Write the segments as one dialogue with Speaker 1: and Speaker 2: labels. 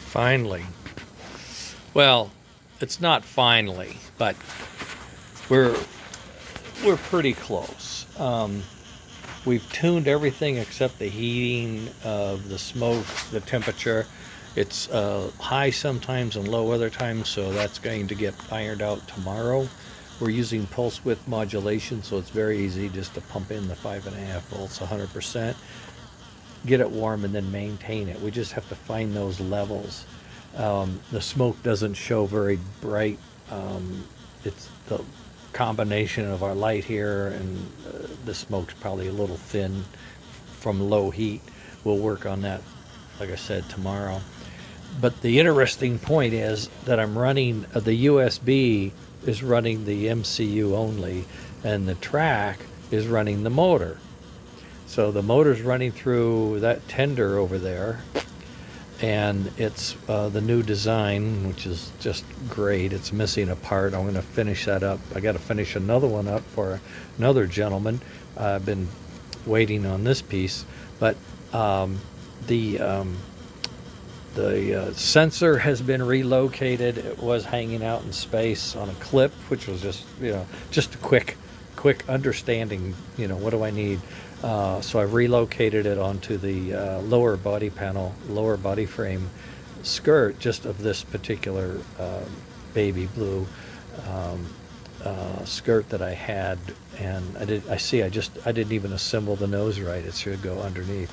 Speaker 1: Finally. Well, it's not finally, but we're pretty close. We've tuned everything except the heating of the smoke, the temperature. It's high sometimes and low other times, so that's going to get ironed out tomorrow. We're using pulse width modulation, so it's very easy just to pump in the 5.5 volts 100%, get it warm, and then maintain it. We just have to find those levels. The smoke doesn't show very bright. It's the combination of our light here and the smoke's probably a little thin from low heat. We'll work on that, like I said, tomorrow. But the interesting point is that I'm running the USB is running the MCU only, and the track is running the motor. So the motor's running through that tender over there, and it's the new design, which is just great. It's missing a part. I'm going to finish that up. I got to finish another one up for another gentleman. I've been waiting on this piece, but the sensor has been relocated. It was hanging out in space on a clip, which was just a quick understanding. What do I need? So I've relocated it onto the lower body panel, lower body frame skirt, just of this particular baby blue skirt that I had, and I didn't even assemble the nose right. It should go underneath.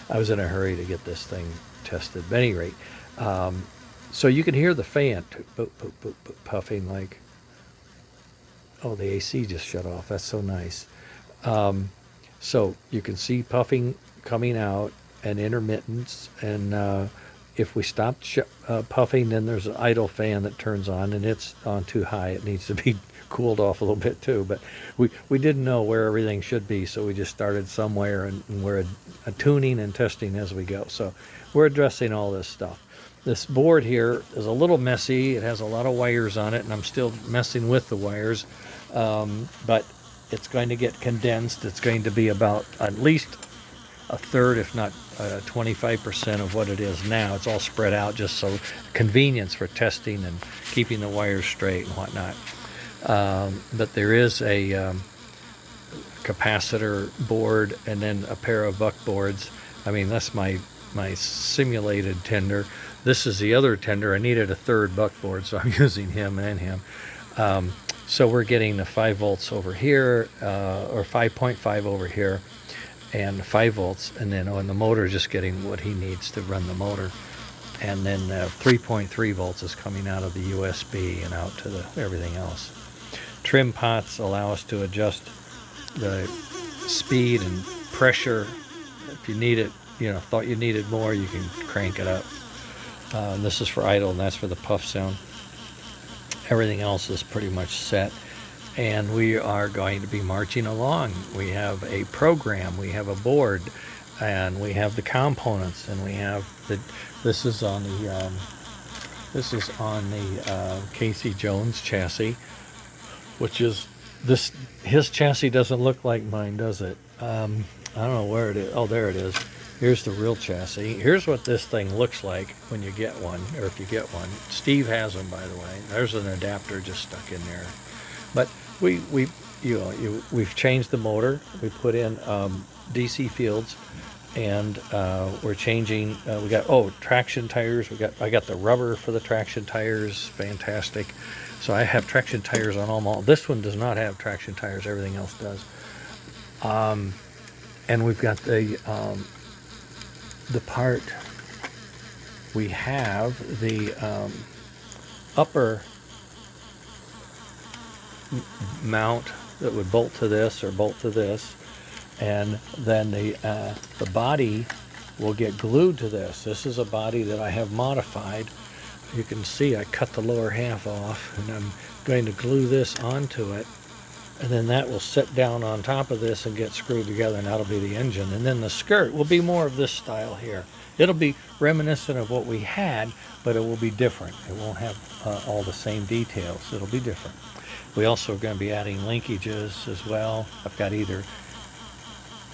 Speaker 1: I was in a hurry to get this thing tested. But at any rate, so you can hear the fan boop, boop, boop, boop, puffing like, oh, the AC just shut off. That's so nice. So you can see puffing coming out and intermittence, and if we stop puffing, then there's an idle fan that turns on, and it's on too high. It needs to be cooled off a little bit too, but we didn't know where everything should be, so we just started somewhere, and we're tuning and testing as we go. So we're addressing all this stuff. This board here is a little messy. It has a lot of wires on it, and I'm still messing with the wires, but it's going to get condensed. It's going to be about at least a third, if not 25% of what it is now. It's all spread out just so convenience for testing and keeping the wires straight and whatnot. But there is a capacitor board and then a pair of buck boards. I mean, that's my simulated tender. This is the other tender. I needed a third buck board, so I'm using him and him. So we're getting the 5 volts over here, or 5.5 over here, and 5 volts, and then the motor is just getting what he needs to run the motor. And then 3.3 volts is coming out of the USB and out to everything else. Trim pots allow us to adjust the speed and pressure. If you need it, thought you needed more, you can crank it up. This is for idle, and that's for the puff sound. Everything else is pretty much set, and we are going to be marching along. We have a program, we have a board, and we have the components, and we have this is on the Casey Jones chassis, which is this. His chassis doesn't look like mine, does it? I don't know where it is. Oh, there it is. Here's the real chassis. Here's what this thing looks like when you get one, or if you get one. Steve has them, by the way. There's an adapter just stuck in there. But we've changed the motor. We put in DC fields, and we're changing. We got traction tires. I got the rubber for the traction tires. Fantastic. So I have traction tires on all. This one does not have traction tires. Everything else does. And we've got the part, we have the upper mount that would bolt to this or bolt to this, and then the body will get glued to this. This is a body that I have modified. You can see I cut the lower half off, and I'm going to glue this onto it, and then that will sit down on top of this and get screwed together, and that'll be the engine. And then the skirt will be more of this style here. It'll be reminiscent of what we had, but it will be different. It won't have all the same details. It'll be different. We also are going to be adding linkages as well. I've got either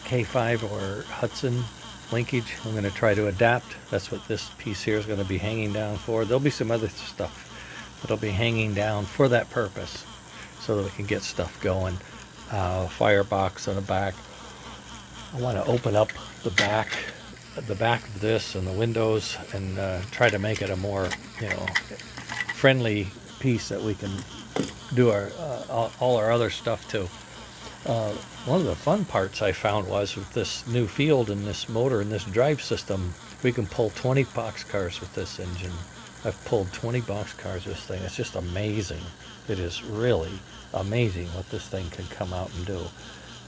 Speaker 1: K5 or Hudson linkage. I'm going to try to adapt. That's what this piece here is going to be hanging down for. There'll be some other stuff that'll be hanging down for that purpose, so that we can get stuff going. Firebox on the back. I want to open up the back of this and the windows, and try to make it a more, friendly piece that we can do our all our other stuff to. One of the fun parts I found was with this new field and this motor and this drive system, we can pull 20 boxcars with this engine. I've pulled 20 boxcars with this thing. It's just amazing. It is really amazing what this thing can come out and do.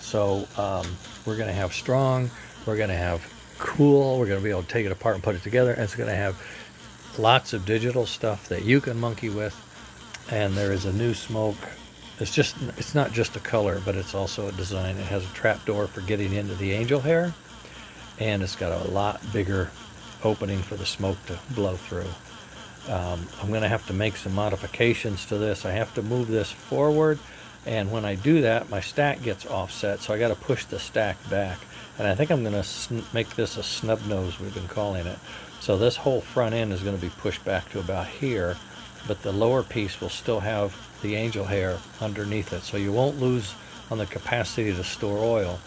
Speaker 1: So we're going to have strong, we're going to have cool, we're going to be able to take it apart and put it together, and it's going to have lots of digital stuff that you can monkey with. And there is a new smoke. It's not just a color, but it's also a design. It has a trap door for getting into the angel hair, and it's got a lot bigger opening for the smoke to blow through. I'm going to have to make some modifications to this. I have to move this forward, and when I do that, my stack gets offset, so I got to push the stack back. And I think I'm going to make this a snub nose, we've been calling it. So this whole front end is going to be pushed back to about here, but the lower piece will still have the angel hair underneath it, so you won't lose on the capacity to store oil,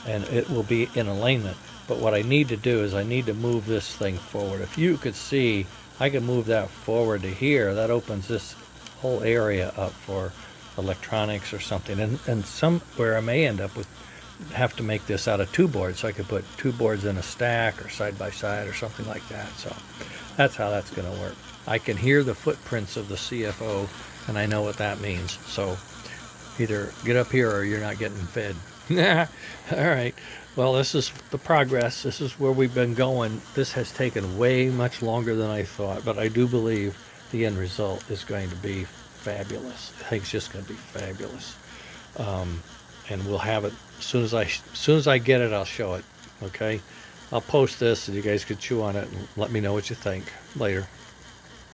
Speaker 1: and it will be in alignment. But what I need to do is I need to move this thing forward. If you could see, I can move that forward to here. That opens this whole area up for electronics or something, and somewhere I may end up with have to make this out of 2 boards, so I could put 2 boards in a stack or side by side or something like that. So that's how that's going to work. I can hear the footprints of the CFO, and I know what that means. So either get up here or you're not getting fed. All right. Well, this is the progress. This is where we've been going. This has taken way much longer than I thought, but I do believe the end result is going to be fabulous. I think it's just going to be fabulous. And we'll have it as soon as I get it, I'll show it. Okay. I'll post this, and you guys can chew on it and let me know what you think later.